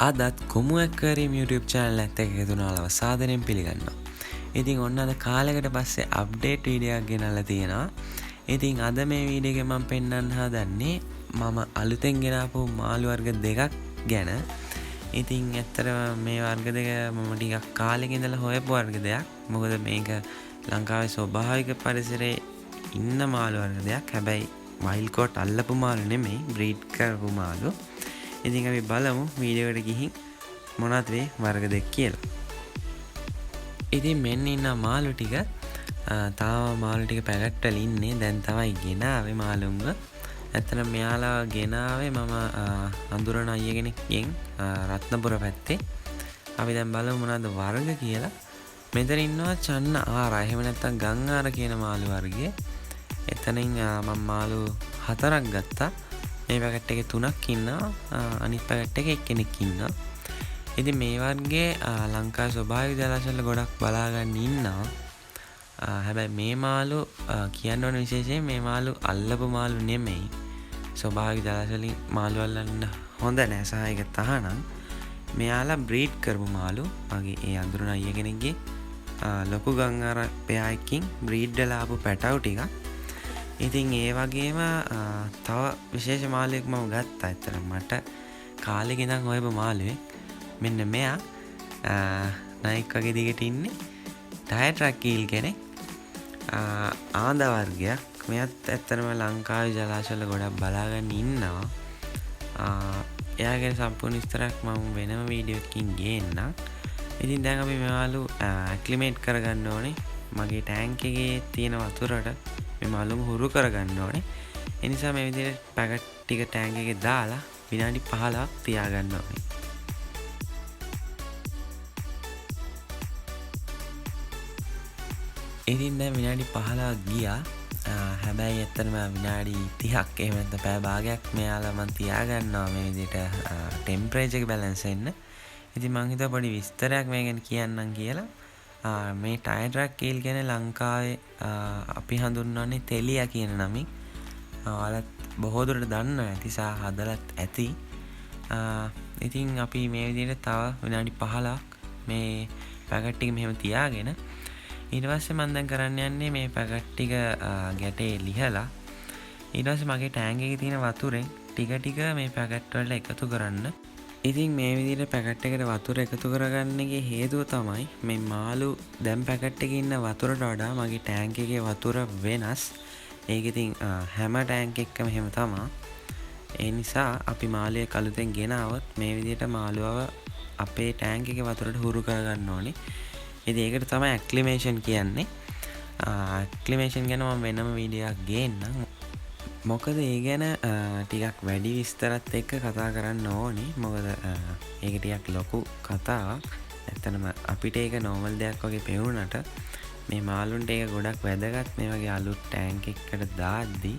අදත් කොමු ඇක්වරියම් YouTube channel එකත් එක්ක එකතු වෙනාලව සාදරයෙන් පිළිගන්නවා. ඉතින් ඔන්න අද කාලයකට පස්සේ අප්ඩේට් වීඩියෝ එකක් ගෙනල්ලා තියෙනවා. ඉතින් අද මේ වීඩියෝ එකේ මම පෙන්වන්න හදන්නේ මම අලුතෙන් ගෙනාපු මාළු වර්ග දෙකක් ගැන. ඉතින් ඇත්තටම මේ වර්ග දෙක මම ටිකක් කාලෙක ඉඳලා හොයපු වර්ග දෙයක්. මොකද මේක ලංකාවේ ස්වභාවික පරිසරයේ ඉන්න මාළු වර්ග දෙයක්. හැබැයි වයිල්ඩ් කෝට් අල්ලපු මාළු නෙමෙයි, බ්‍රීඩ් කරපු මාළු. ඉතින් අපි බලමු වීඩියෝ එකට ගිහින් මොනවද මේ වර්ග දෙක කියලා. ඉතින් මෙන්න ඉන්න මාළු ටික තාම මාළු ටික පැකට් වල ඉන්නේ. දැන් තමයි ගෙනාවේ මාළුන්ව. ඇත්තටම මෙයාලා ගෙනාවේ මම අඳුරන අයිය කෙනෙක්ගෙන් රත්නපුර පැත්තේ. අපි දැන් බලමු මොනවද වර්ග කියලා. මෙතන ඉන්නවා චන්න ආරා. එහෙම නැත්නම් ගම් ආර කියන මාළු වර්ගය. එතනින් මම මාළු 4ක් ගත්තා. මේ පැකට් එකේ 3ක් ඉන්නවා. අනිත් පැකට් එකේ එක්කෙනෙක් ඉන්නවා. ඉතින් මේ වර්ගයේ ලංකාවේ ස්වභාවික ජලාශවල ගොඩක් බලා ගන්න ඉන්නවා. හැබැයි මේ මාළු කියන්න ඕන විශේෂයෙන් මේ මාළු අල්ලපු මාළු නෙමෙයි. ස්වභාවික ජලාශවලින් මාළු අල්ලන්න හොඳ නෑ සහ ඒක තහනම්. මෙයාලා බ්‍රීඩ් කරපු මාළු. මගේ ඒ අඳුරන අයිය කෙනෙක්ගේ ලොකු ගංගාර පෙයායකින් බ්‍රීඩ් වෙලා ආපු පැටවු ටිකක්. ඉතින් ඒ වගේම තව විශේෂ මාළුවෙක් මම ගත්තා. ඇත්තටම මට කාලෙක ඉඳන් හොයපු මාළුවෙක්. මෙන්න මෙයා නයික් වගේ දිගට ඉන්නේ ටයට්‍රැකීල් කෙනෙක්. ආඳ වර්ගයක්. මෙයත් ඇත්තටම ලංකාවේ ජලාශවල ගොඩක් බලාගෙන ඉන්නවා. එයා ගැන සම්පූර්ණ විස්තරයක් මම වෙනම වීඩියෝ එකකින් ගේන්නම්. ඉතින් දැන් අපි මේ මාළු ඇක්ලිමේට් කරගන්න ඕනේ. මගේ ටැංක් එකේ තියෙන වතුරට මේ මාළුම හුරු කරගන්න ඕනේ. ඒ නිසා මේ විදිහට පැකට් ටික ටැංක් එකේ දාලා විනාඩි 15ක් තියාගන්න ඕනේ. ඉතින් දැන් විනාඩි 15ක් ගියා. හැබැයි ඇත්තටම විනාඩි 30ක් එහෙම නැත්නම් පැය භාගයක් මෙයාලා මම තියාගන්නවා මේ විදිහට ටෙම්පරේචර් එක බැලන්ස් වෙන්න. ඉතින් මම හිතුවා පොඩි විස්තරයක් මේ ගැන කියන්නම් කියලා. මේ ටයට්‍රැකීල් කියන්නේ ලංකාවේ අපි හඳුන්වන්නේ තෙලියා කියන නමින්. ඔයාලත් බොහෝ දුරට දන්නවා ඇති සහ හදලත් ඇති. ඉතින් අපි මේ විදිහට තව විනාඩි 15ක් මේ පැකට් ටික මෙහෙම තියාගෙන ඊට පස්සේ මම දැන් කරන්න යන්නේ මේ පැකට් ටික ගැටේ ලිහලා ඊට පස්සේ මගේ ටැංක් එකේ තියෙන වතුරෙන් ටික ටික මේ පැකට් වලට එකතු කරන්න. ඉතින් මේ විදිහට පැකට් එකට වතුර එකතු කරගන්න එකේ හේතුව තමයි මේ මාළු දැන් පැකට් එකේ ඉන්න වතුරට වඩා මගේ ටැංක් එකේ වතුර වෙනස්. ඒක ඉතින් හැම ටැංක් එකකම එහෙම තමයි. ඒ නිසා අපි මාළුවේ කලුතෙන් ගෙනාවොත් මේ විදිහට මාළුවව අපේ ටැංක් එකේ වතුරට හුරු කරගන්න ඕනේ. ඉතින් ඒකට තමයි ඇක්ලිමේෂන් කියන්නේ. ඇක්ලිමේෂන් ගැන මම වෙනම වීඩියෝ එකක් ගේන්නම්. මොකද ඒ ගැන ටිකක් වැඩි විස්තරත් එක්ක කතා කරන්න ඕනේ. මොකද ඒක ටිකක් ලොකු කතාවක්. ඇත්තටම අපිට ඒක නෝමල් දෙයක් වගේ පෙවුනට මේ මාළුන්ට ඒක ගොඩක් වැදගත් මේ වගේ අලුත් ටැංක් එකකට දාද්දි.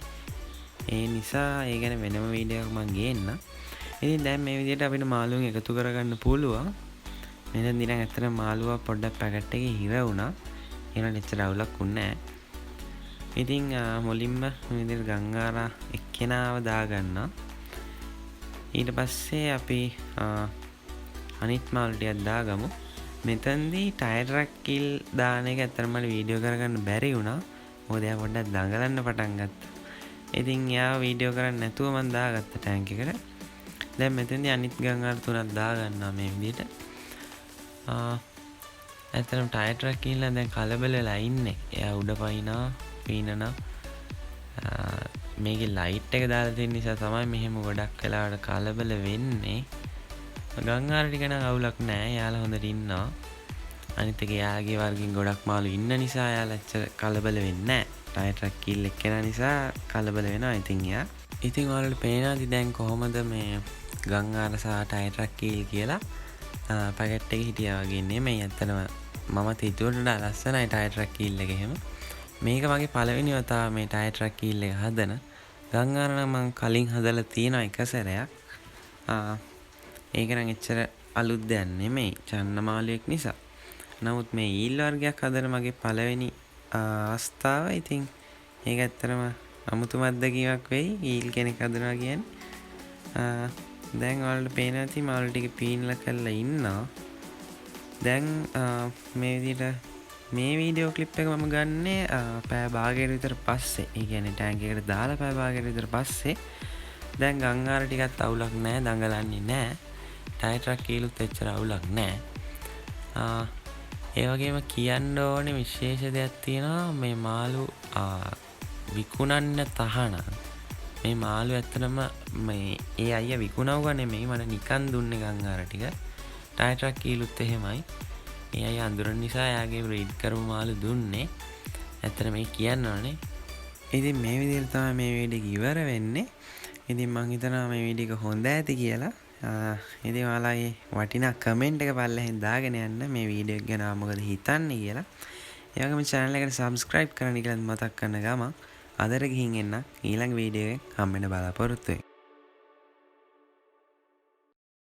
ඒ නිසා ඒ ගැන වෙනම වීඩියෝ එකක් මම ගේන්නම්. ඉතින් දැන් මේ විදිහට අපිට මාළුන් එකතු කරගන්න පුළුවන්. මෙතන දින ඇත්තටම මාළුවා පොඩ්ඩක් පැකට් එකේ හිර වුණා. ඒනට එච්චර අවුලක් වුණේ නැහැ. ඉතින් මුලින්ම මේ විදිහට ගංගාරා එක්කෙනාව දාගන්නවා. ඊට පස්සේ අපි අනිත් මාළු ටිකක් දාගමු. මෙතනදී ටයට්‍රැකීල් දාන එක ඇත්තටම මට වීඩියෝ කරගන්න බැරි වුණා. මොකද එයා පොඩ්ඩක් දඟලන්න පටන් ගත්තා. ඉතින් එයා වීඩියෝ කරන්නේ නැතුව මම දාගත්ත ටැංක් එකට. දැන් මෙතනදී අනිත් ගංගාර තුනක් දාගන්නවා මේ විදිහට. ඇත්තටම ටයට්‍රැකීල් දැන් කලබල වෙලා ඉන්නේ. එයා උඩ පීනනවා. මේකේ ලයිට් එක දාලා තියෙන නිසා තමයි මෙහෙම ගොඩක් වෙලාවට කලබල වෙන්නේ. ගංගාර ටික නම් අවුලක් නැහැ. යාලා හොඳට ඉන්නවා. අනිත් එක යාගේ වර්ගෙන් ගොඩක් මාළු ඉන්න නිසා යාලා ඇත්තට කලබල වෙන්නේ නැහැ. ටයට්‍රැකීල් එක්කෙනා නිසා කලබල වෙනවා. ඉතින් ඔයාලට පේනවාද දැන් කොහොමද මේ ගංගාර සහ ටයට්‍රැකීල් කියලා පැකට් එකේ හිටියා වගේ නෙමෙයි. ඇත්තටම මම හිතුවට වඩා ලස්සනයි ටයට්‍රැකීල් එක එහෙම. මේක මගේ පළවෙනි වතාව මේ ටයට්‍රැකීල් එක හදන. ගංගාර නම් මම කලින් හදලා තියෙනවා එක සැරයක්. ඒක නම් එච්චර අලුත් දෙයක් නෙමෙයි චන්න මාළුවෙක් නිසා. නමුත් මේ ඊල් වර්ගයක් හදන මගේ පළවෙනි අවස්ථාව. ඉතින් ඒක ඇත්තටම අමුතුම අත්දැකීමක් වෙයි ඊල් කෙනෙක් හදනවා කියන්නේ. දැන් ඔයාලට පේනවා ඇති මාළු ටික පීනලා කරලා ඉන්නවා. දැන් මේ විදිහට මේ වීඩියෝ ක්ලිප් එක මම ගන්නේ පැය භාගයකට විතර පස්සේ. ඒ කියන්නේ ටැංක් එකට දාලා පැය භාගයකට විතර පස්සේ. දැන් ගංගාර ටිකත් අවුලක් නැහැ, දඟලන්නේ නැහැ. ටයර් ට්‍රක් කීලුත් එච්චර අවුලක් නැහැ. ඒ වගේම කියන්න ඕනේ විශේෂ දෙයක් තියෙනවා. මේ මාළු විකුණන්න තහනම්. මේ මාළු ඇත්තටම මේ ඒ අයියා විකුණවුවා නෙමෙයි, මට නිකන් දුන්නේ ගංගාර ටික. ටයර් ට්‍රක් කීලුත් එහෙමයි. ඒ අයියා අඳුරන නිසා එයාගේ බ්‍රීඩ් කරපු මාළු දුන්නේ. ඇත්තට මේ කියන්න ඕනේ. ඉතින් මේ විදිහට තමයි මේ වීඩියෝ එක ඉවර වෙන්නේ. ඉතින් මං හිතනවා මේ වීඩියෝ එක හොඳ ඇති කියලා. ඉතින් ඔයාලගේ වටිනා කමෙන්ට් එක පල්ලෙහෙන් දාගෙන යන්න මේ වීඩියෝ එක ගැන මොකද හිතන්නේ කියලා. ඒ වගේම channel එකට subscribe කරන්න කියලා මතක් කරන ගමන් අදට ගිහින් එන්න ඊළඟ වීඩියෝ එකෙන් හම්බෙන්න බලාපොරොත්තු වෙන්න.